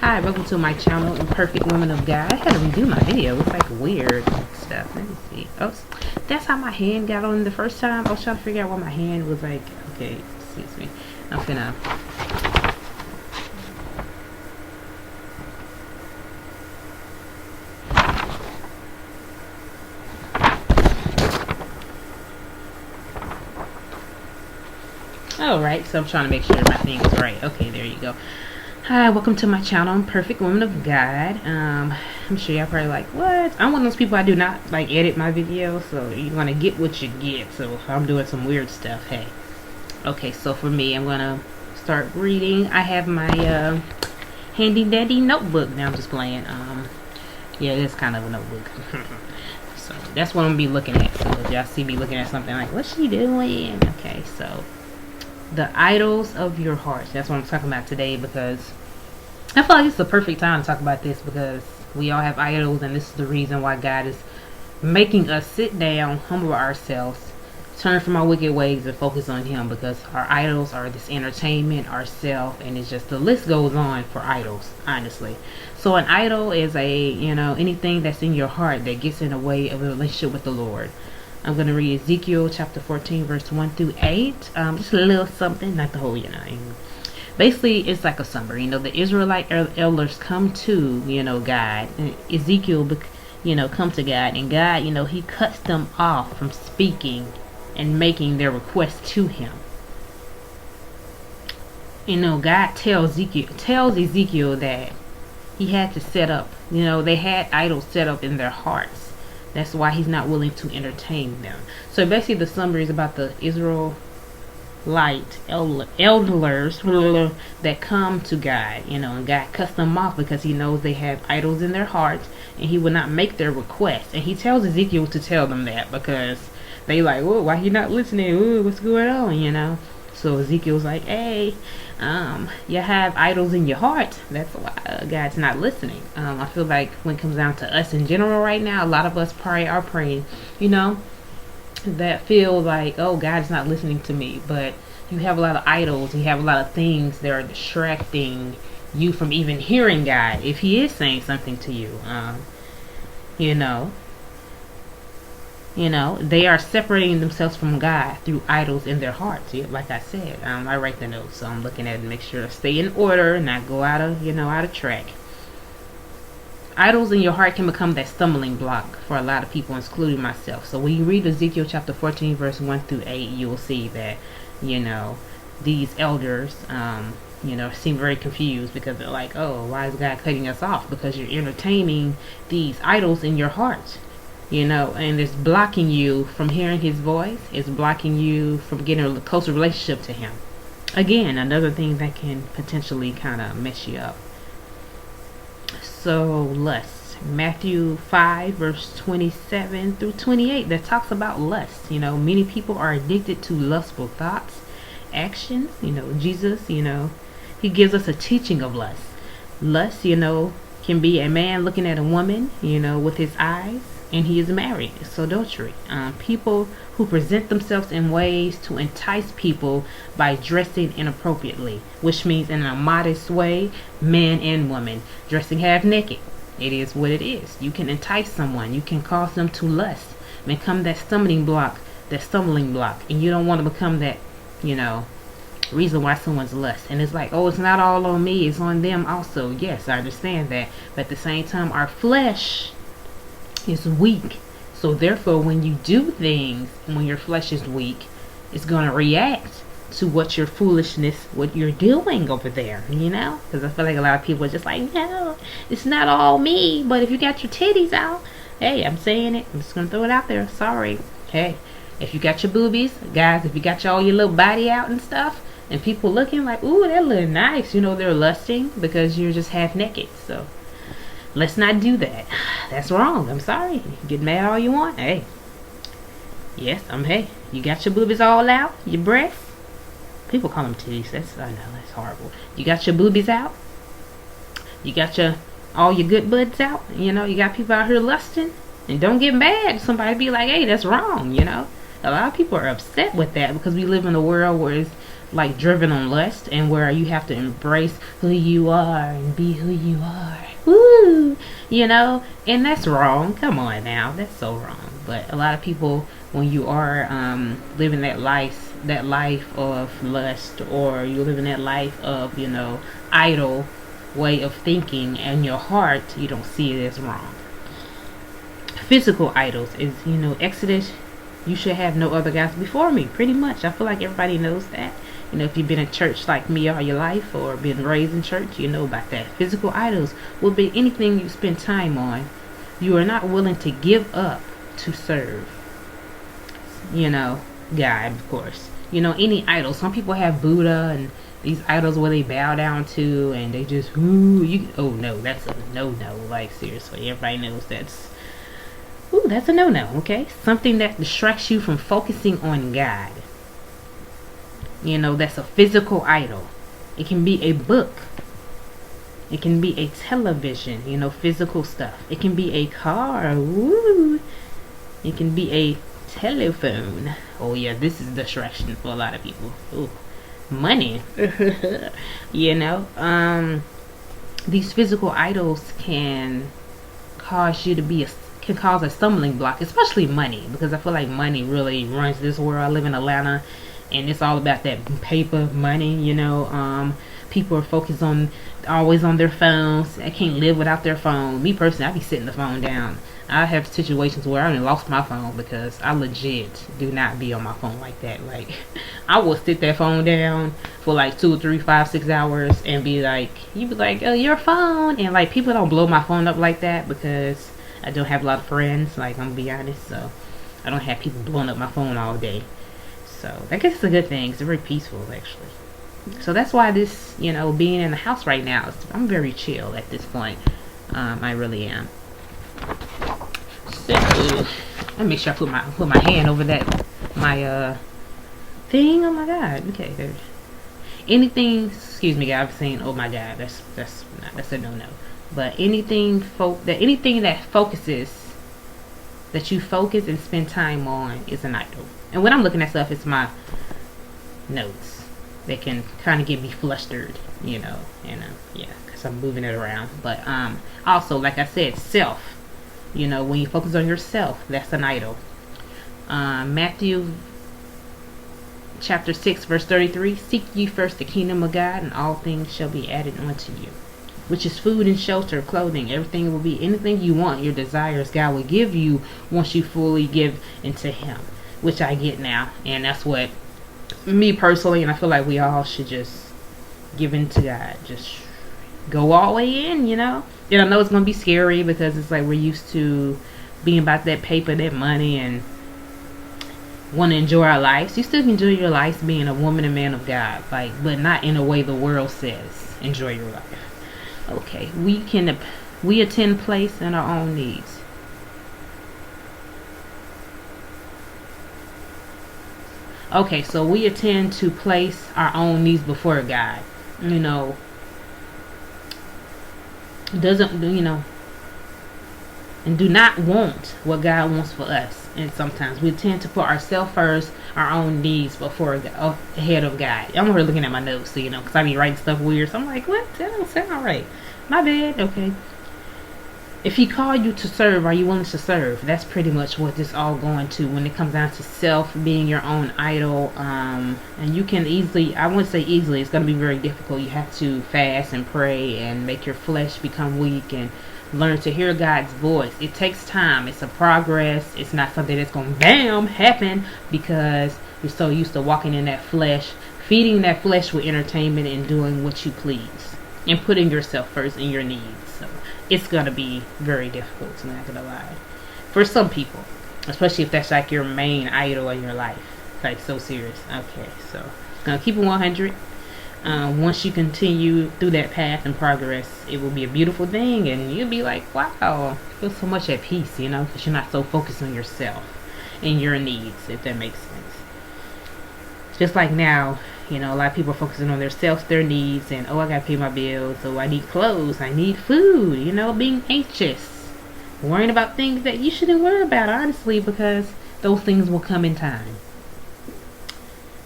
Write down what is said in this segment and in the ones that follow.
Hi, welcome to my channel, Imperfect Woman of God. I had to redo my video. It's like weird stuff. Let me see. Oh, that's how my hand got on the first time. I was trying to figure out what my hand was like. Okay, excuse me. I'm gonna... Alright, so I'm trying to make sure my thing is right. Okay, there you go. Hi, welcome to my channel, Perfect Woman of God. I'm sure y'all probably like, what? I'm one of those people, I do not like edit my videos, so you're gonna get what you get. So if I'm doing some weird stuff, hey. Okay, so for me, I'm gonna start reading. I have my handy dandy notebook. Now I'm just playing. Yeah, it is kind of a notebook. So that's what I'm gonna be looking at. So if y'all see me looking at something like, what's she doing? Okay, so the idols of your heart. That's what I'm talking about today, because I feel like it's the perfect time to talk about this, because we all have idols, and this is the reason why God is making us sit down, humble ourselves, turn from our wicked ways, and focus on Him, because our idols are this entertainment, ourself, and it's just, the list goes on for idols, honestly. So an idol is anything that's in your heart that gets in the way of a relationship with the Lord. I'm going to read Ezekiel chapter 14 verse 1 through 8. Just a little something, not the whole, Basically, it's like a summary. The Israelite elders come to, God. And Ezekiel, come to God. And God, He cuts them off from speaking and making their requests to Him. God tells Ezekiel that He had to set up, they had idols set up in their hearts. That's why He's not willing to entertain them. So basically the summary is about the Israelite elders that come to God, and God cuts them off because He knows they have idols in their hearts, and He will not make their request. And He tells Ezekiel to tell them that, because they like, oh, why He not listening? Ooh, what's going on? So Ezekiel's like, hey, you have idols in your heart. That's why God's not listening. I feel like when it comes down to us in general right now, a lot of us probably are praying, that feel like, oh, God's not listening to me. But you have a lot of idols. You have a lot of things that are distracting you from even hearing God if He is saying something to you. They are separating themselves from God through idols in their hearts. Like I said, I write the notes, so I'm looking at it and make sure to stay in order and not go out of track. Idols in your heart can become that stumbling block for a lot of people, including myself. So when you read Ezekiel chapter 14 verse 1 through 8, you will see that, these elders, seem very confused, because they're like, oh, why is God cutting us off? Because you're entertaining these idols in your heart. And it's blocking you from hearing His voice. It's blocking you from getting a closer relationship to Him. Again, another thing that can potentially kind of mess you up. So, lust. Matthew 5 verse 27 through 28, that talks about lust. Many people are addicted to lustful thoughts, actions. Jesus, He gives us a teaching of lust. Lust, can be a man looking at a woman, with his eyes, and he is married. It's adultery. People who present themselves in ways to entice people by dressing inappropriately, which means in a modest way, man and woman, dressing half naked. It is what it is. You can entice someone. You can cause them to lust, become that stumbling block, and you don't want to become that, reason why someone's lust. And it's like, oh, it's not all on me, it's on them also. Yes, I understand that, but at the same time, our flesh is weak. So therefore, when you do things, and when your flesh is weak, it's going to react to what your foolishness, what you're doing over there, because I feel like a lot of people are just like, no, it's not all me. But if you got your titties out, hey, I'm saying it, I'm just going to throw it out there, sorry. Hey, if you got your boobies, guys, if you got all your little body out and stuff, and people looking like, ooh, that look nice, they're lusting because you're just half naked. So let's not do that. That's wrong. I'm sorry. Get mad all you want. Hey. Yes, hey. You got your boobies all out? Your breasts? People call them titties. I know, that's horrible. You got your boobies out? You got all your good buds out? You got people out here lusting? And don't get mad. Somebody be like, hey, that's wrong, A lot of people are upset with that, because we live in a world where it's like driven on lust, and where you have to embrace who you are and be who you are. Woo! You know, and that's wrong. Come on now, that's so wrong. But a lot of people, when you are living that life of lust, or you're living that life of, you know, idle way of thinking, and your heart, you don't see it as wrong. Physical idols is, you know, Exodus, you should have no other gods before me. Pretty much, I feel like everybody knows that. You know, if you've been in church like me all your life, or been raised in church, you know about that. Physical idols will be anything you spend time on, you are not willing to give up to serve, you know, God, of course. You know, any idol. Some people have Buddha and these idols where they bow down to, and they just, oh no, that's a no-no. Like, seriously, everybody knows that's a no-no, okay? Something that distracts you from focusing on God. You know, that's a physical idol. It can be a book. It can be a television, you know, physical stuff. It can be a car. Woo! It can be a telephone. Oh yeah, this is distraction for a lot of people. Ooh, money. You know, these physical idols can cause you to be can cause a stumbling block, especially money, because I feel like money really runs this world. I live in Atlanta, and it's all about that paper money, you know. People are focused on, always on their phones. I can't live without their phone. Me personally, I be sitting the phone down. I have situations where I lost my phone because I legit do not be on my phone like that. Like, I will sit that phone down for like 2 or 3, 5, 6 hours and be like, you be like, oh, your phone. And like, people don't blow my phone up like that because I don't have a lot of friends. Like, I'm gonna be honest. So I don't have people blowing up my phone all day. So I guess it's a good thing. It's very peaceful, actually. So that's why this, you know, being in the house right now, I'm very chill at this point. I really am. So let me make sure I put my hand over that thing. Oh my God. Okay, there. Anything. Excuse me, guys. I'm saying, oh my God. That's a no-no. But anything that focuses, that you focus and spend time on, is an idol. And when I'm looking at stuff, it's my notes. They can kind of get me flustered, you know, yeah, because I'm moving it around. But also, like I said, self. You know, when you focus on yourself, that's an idol. Matthew chapter 6, verse 33. Seek ye first the kingdom of God, and all things shall be added unto you. Which is food and shelter, clothing. Everything will be, anything you want, your desires, God will give you once you fully give into Him. Which I get now. And that's what, me personally, and I feel like we all should just give in to God. Just go all the way in, you know. And I know it's going to be scary because it's like we're used to being about that paper, that money, and want to enjoy our lives. You still can enjoy your life being a woman and man of God, like, but not in a way the world says enjoy your life. Okay, we attend place in our own needs. Okay, so we attend to place our own needs before God. You know, doesn't, you know, and do not want what God wants for us. And sometimes we tend to put ourselves first, our own needs before ahead of God. I'm over looking at my notes, so, you know, because I be writing stuff weird. So I'm like, what? That don't sound right. My bad. Okay. If He called you to serve, are you willing to serve? That's pretty much what this all going to when it comes down to self being your own idol. And you can easily, I wouldn't say easily, it's going to be very difficult. You have to fast and pray and make your flesh become weak and learn to hear God's voice. It takes time. It's a progress. It's not something that's going to bam happen because you're so used to walking in that flesh, feeding that flesh with entertainment and doing what you please and putting yourself first in your needs. So it's going to be very difficult, I'm not going to lie. For some people, especially if that's like your main idol in your life. Like, so serious. Okay, so going to keep it 100. Once you continue through that path and progress, it will be a beautiful thing, and you'll be like, wow, I feel so much at peace, you know, because you're not so focused on yourself and your needs, if that makes sense. Just like now, you know, a lot of people are focusing on their self, their needs, and, oh, I gotta pay my bills, so I need clothes, I need food, you know, being anxious, worrying about things that you shouldn't worry about, honestly, because those things will come in time.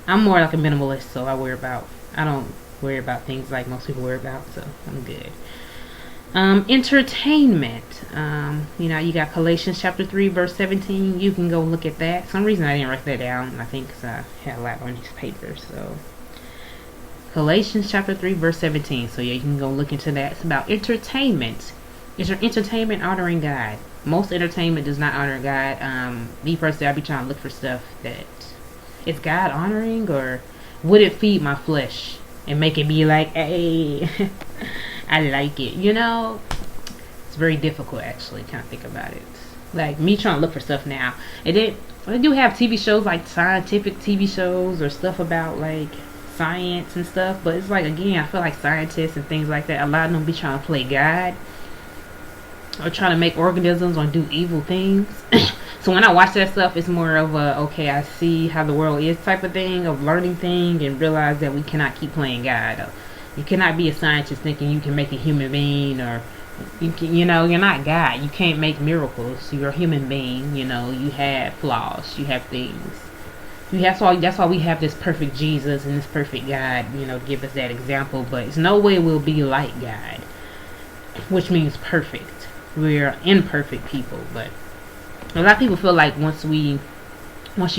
I'm more like a minimalist, so I don't worry about things like most people worry about, so I'm good. Entertainment. You got Galatians chapter 3 verse 17. You can go look at that. For some reason I didn't write that down. I think because I had a lot on these papers. So Galatians chapter 3 verse 17. So yeah, you can go look into that. It's about entertainment. Is your entertainment honoring God? Most entertainment does not honor God. Me personally, I'll be trying to look for stuff that is God honoring, or would it feed my flesh and make it be like, hey, I like it. It's very difficult actually. Kind of think about it. Like me trying to look for stuff now. And then they do have TV shows like scientific TV shows or stuff about like science and stuff. But it's like, again, I feel like scientists and things like that, a lot of them be trying to play God or trying to make organisms or do evil things. So when I watch that stuff, it's more of a, okay, I see how the world is type of thing, of learning thing, and realize that we cannot keep playing God. You cannot be a scientist thinking you can make a human being, or you're not God. You can't make miracles. You're a human being. You have flaws. You have things. That's why we have this perfect Jesus and this perfect God. To give us that example. But it's no way we'll be like God, which means perfect. We're imperfect people, but a lot of people feel like once you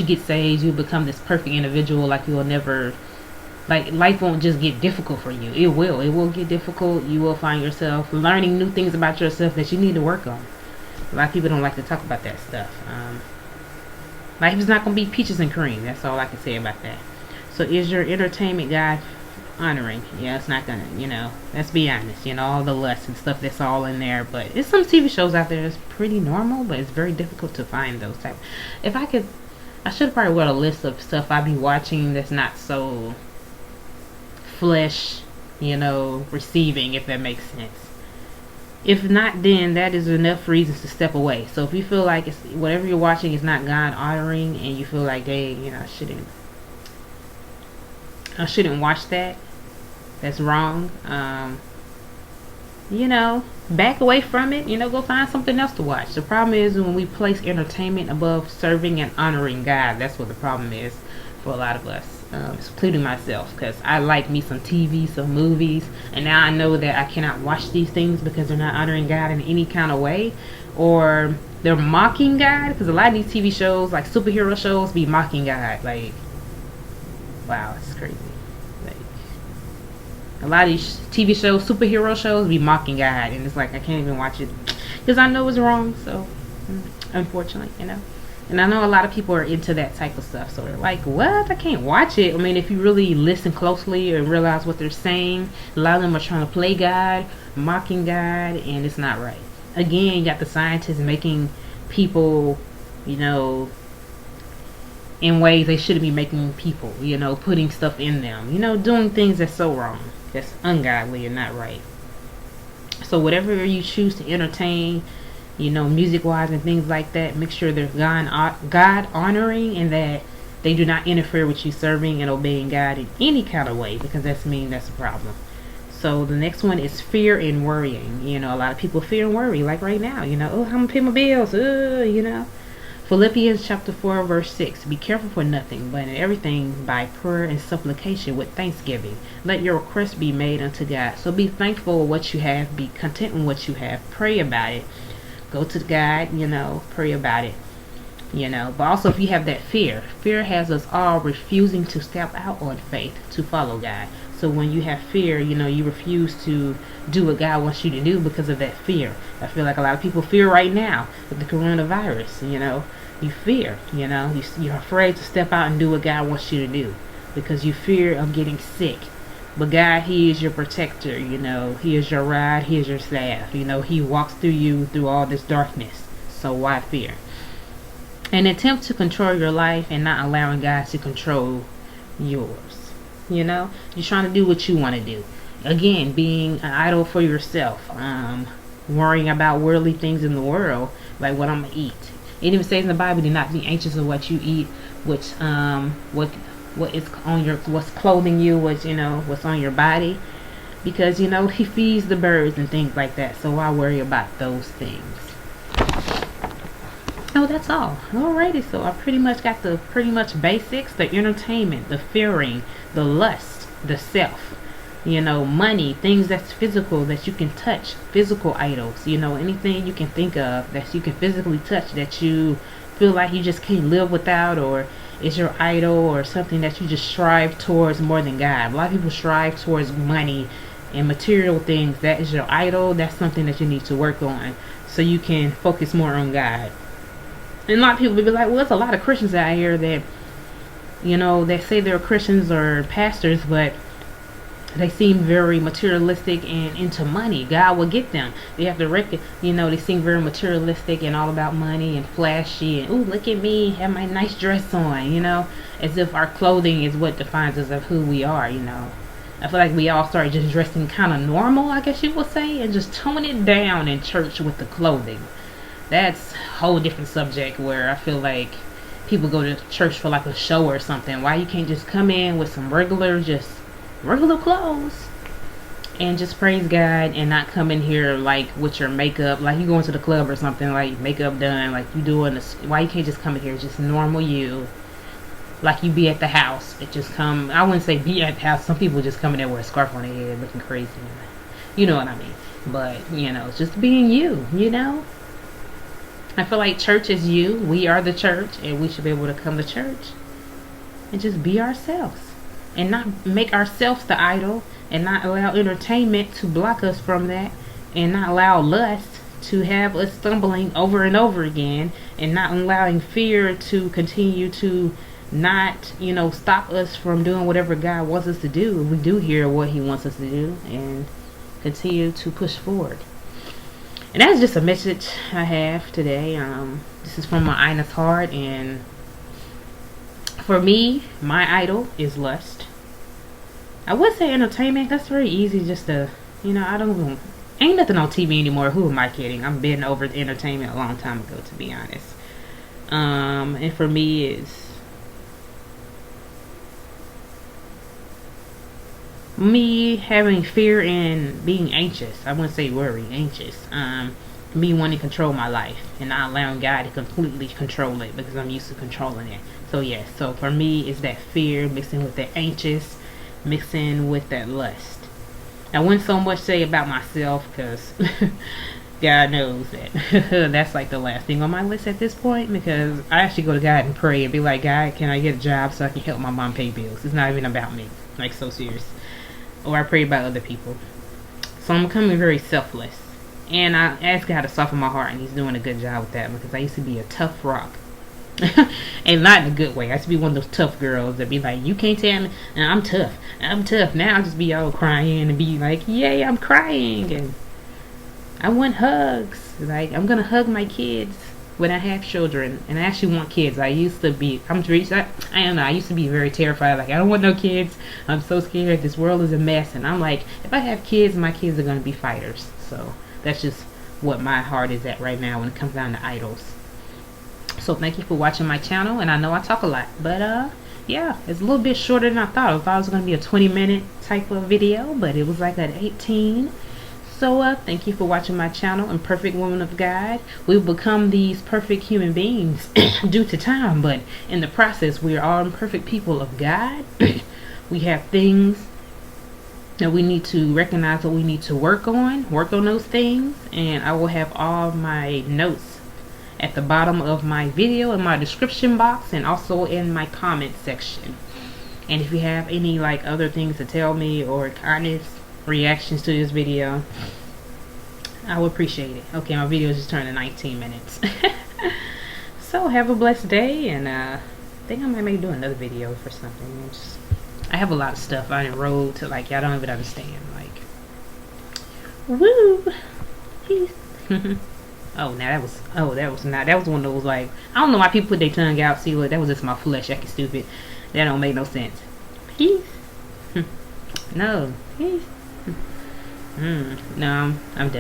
get saved, you become this perfect individual. Like you'll never, like life won't just get difficult for you. It will get difficult. You will find yourself learning new things about yourself that you need to work on. A lot of people don't like to talk about that stuff. Life is not going to be peaches and cream. That's all I can say about that. So is your entertainment God honoring? Yeah, it's not gonna, let's be honest, all the lust and stuff that's all in there. But it's some TV shows out there that's pretty normal, but it's very difficult to find those type. If I could, I should probably write a list of stuff I'd be watching that's not so flesh, receiving, if that makes sense. If not, then that is enough reasons to step away. So if you feel like it's whatever you're watching is not God honoring, and you feel like, hey, I shouldn't watch that, that's wrong, back away from it, go find something else to watch. The problem is when we place entertainment above serving and honoring God. That's what the problem is for a lot of us, including myself, because I like me some TV, some movies, and now I know that I cannot watch these things because they're not honoring God in any kind of way, or they're mocking God, because a lot of these TV shows, like superhero shows, be mocking God. Like, wow, it's crazy. Like, a lot of these TV shows, superhero shows, be mocking God, and it's like I can't even watch it because I know it's wrong. So, unfortunately, and I know a lot of people are into that type of stuff. So they're like, "What? I can't watch it." I mean, if you really listen closely and realize what they're saying, a lot of them are trying to play God, mocking God, and it's not right. Again, you got the scientists making people, in ways they shouldn't be making people, putting stuff in them, doing things that's so wrong, that's ungodly and not right. So whatever you choose to entertain, music wise and things like that, make sure they're God honoring, and that they do not interfere with you serving and obeying God in any kind of way, because that's a problem. So the next one is fear and worrying. A lot of people fear and worry, like right now, oh, I'm gonna pay my bills, Philippians chapter 4 verse 6. Be careful for nothing, but in everything by prayer and supplication with thanksgiving. Let your requests be made unto God. So be thankful for what you have. Be content with what you have. Pray about it. Go to God, pray about it. But also if you have that fear has us all refusing to step out on faith to follow God. So when you have fear, you refuse to do what God wants you to do because of that fear. I feel like a lot of people fear right now with the coronavirus. You fear, you're afraid to step out and do what God wants you to do because you fear of getting sick. But God, He is your protector, He is your rod, He is your staff, He walks through you through all this darkness. So why fear? An attempt to control your life and not allowing God to control yours. You're trying to do what you want to do. Again, being an idol for yourself, worrying about worldly things in the world, like what I'm gonna eat. It even says in the Bible, do not be anxious of what you eat, which what is on what's clothing you, what's on your body, because He feeds the birds and things like that. So why worry about those things? Oh, that's all. Alrighty, so I pretty much got the pretty much basics, the entertainment, the fearing, the lust, the self, money, things that's physical that you can touch, physical idols, anything you can think of that you can physically touch that you feel like you just can't live without, or is your idol, or something that you just strive towards more than God. A lot of people strive towards money and material things. That is your idol. That's something that you need to work on so you can focus more on God. And a lot of people will be like, well, there's a lot of Christians out here that, they say they're Christians or pastors, but they seem very materialistic and into money. God will get them. They have to reckon, they seem very materialistic and all about money and flashy and, ooh, look at me, have my nice dress on, as if our clothing is what defines us of who we are, I feel like we all started just dressing kind of normal, I guess you would say, and just tone it down in church with the clothing. That's a whole different subject where I feel like people go to church for like a show or something. Why you can't just come in with some regular clothes and just praise God, and not come in here like with your makeup, like you going to the club or something, like makeup done, like you doing this. Why you can't just come in here just normal you, like you be at the house? It just come, I wouldn't say be at the house. Some people just come in there with a scarf on their head looking crazy. You know what I mean? But, it's just being you, I feel like church is you. We are the church, and we should be able to come to church and just be ourselves and not make ourselves the idol, and not allow entertainment to block us from that, and not allow lust to have us stumbling over and over again, and not allowing fear to continue to not, stop us from doing whatever God wants us to do. We do hear what he wants us to do and continue to push forward. And that's just a message I have today. This is from my honest heart, and for me, my idol is lust. I would say entertainment. That's very easy just to, I don't even, ain't nothing on TV anymore. Who am I kidding? I've been over the entertainment a long time ago, to be honest. And for me, it's me having fear and being anxious. I wouldn't say worry, anxious. Me wanting to control my life and not allowing God to completely control it, because I'm used to controlling it. So yes, so for me, it's that fear mixing with that anxious, mixing with that lust. I wouldn't so much say about myself, because God knows that that's like the last thing on my list at this point, because I actually go to God and pray and be like, God, can I get a job so I can help my mom pay bills? It's not even about me, like, so serious. Or I pray about other people. So I'm becoming very selfless, and I ask God to soften my heart, and he's doing a good job with that, because I used to be a tough rock. And not in a good way. I used to be one of those tough girls that be like, you can't tell me, I'm tough. Now I'll just be all crying and be like, yay, I'm crying, and I want hugs. Like, I'm gonna hug my kids when I have children, and I actually want kids. I used to be, I don't know, I used to be very terrified. Like, I don't want no kids. I'm so scared. This world is a mess. And I'm like, if I have kids, my kids are gonna be fighters. So that's just what my heart is at right now when it comes down to idols. So thank you for watching my channel, and I know I talk a lot, but yeah, it's a little bit shorter than I thought. I thought it was going to be a 20-minute type of video, but it was like at 18. So thank you for watching my channel, Imperfect Woman of God. We've become these perfect human beings due to time, but in the process, we are all imperfect people of God. We have things that we need to recognize, that we need to work on those things, and I will have all my notes at the bottom of my video, in my description box, and also in my comment section. And if you have any like other things to tell me, or honest reactions to this video, I would appreciate it. Okay, my video just turned to 19 minutes. So have a blessed day, and I think I might maybe do another video for something. I have a lot of stuff I enrolled to, like, y'all don't even understand. Like, woo, peace. Oh, now that was one of those, like, I don't know why people put their tongue out. See, look, that was just my flesh acting stupid. That don't make no sense. Peace. No, peace. No, I'm done.